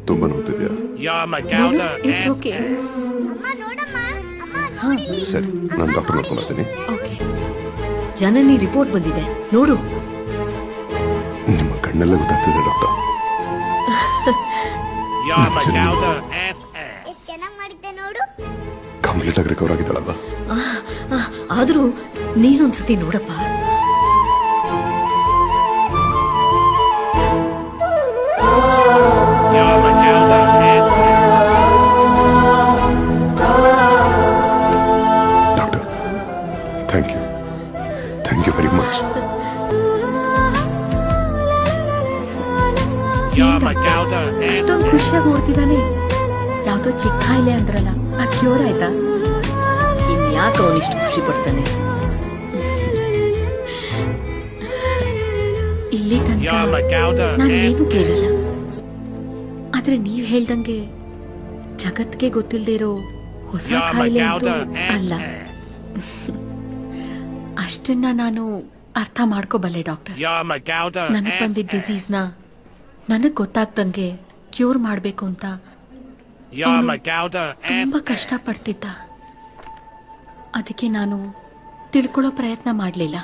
ತುಂಬಾ ನೋಡ್ತಿದ್ಯಾ? It's okay. ಸರಿ, ನಾನು ಡಾಕ್ಟರ್ ನೋಡ್ಕೊಂಡು ಬರ್ತೀನಿ. ಓಕೆ. ಜನನಿ ರಿಪೋರ್ಟ್ ಬಂದಿದೆ, ನೋಡು. ನಿಮ್ಮ ಕಣ್ಣೆಲ್ಲ ಗೊತ್ತಾಗ್ತಿದೆ ಡಾಕ್ಟರ್. ಕಂಪ್ಲೀಟ್ ಆಗಿ ರಿಕವರ್ ಆಗಿದ್ದಾಳಲ್ಲ. ಆದ್ರೂ ನೀನೊಂದ್ಸತಿ ನೋಡಪ್ಪ. Doctor, thank you very much. ಅಷ್ಟೊಂದು ಖುಷಿಯಾಗಿ ಓಡ್ತಿದ್ದಾನೆ. ಯಾವ್ದೋ ಚಿಕ್ಕ ಕಾಯಿಲೆ ಅಂದ್ರಲ್ಲ, ಅದ್ ಕ್ಯೂರ್ ಆಯ್ತಾ? ಇನ್ಯಾಕೆ ಅವನಿಷ್ಟು ಖುಷಿ ಪಡ್ತಾನೆ? ಇಲ್ಲಿ ತನಕ ನಾನೇನು ಕೇಳಿಲ್ಲ. ಆದ್ರೆ ನೀವ್ ಹೇಳ್ದಂಗೆ ಜಗತ್ಗೆ ಗೊತ್ತಿಲ್ಲದೆ ಇರೋ ಹೊಸ ಕಾಯಿಲೆ ಅಂತೂ ಅಲ್ಲ. ಅಷ್ಟನ್ನ ನಾನು ಅರ್ಥ ಮಾಡ್ಕೋಬಲ್ಲೆ ಡಾಕ್ಟರ್. ನನಗ್ ಬಂದಿದ್ದ ಡಿಸೀಸ್ನ ನನಗ್ ಗೊತ್ತಾಗ್ದಂಗೆ ಕ್ಯೂರ್ ಮಾಡ್ಬೇಕು ಅಂತ ತುಂಬಾ ಕಷ್ಟ ಪಡ್ತಿದ್ದ. ಅದಕ್ಕೆ ನಾನು ತಿಳ್ಕೊಳ್ಳೋ ಪ್ರಯತ್ನ ಮಾಡ್ಲಿಲ್ಲ.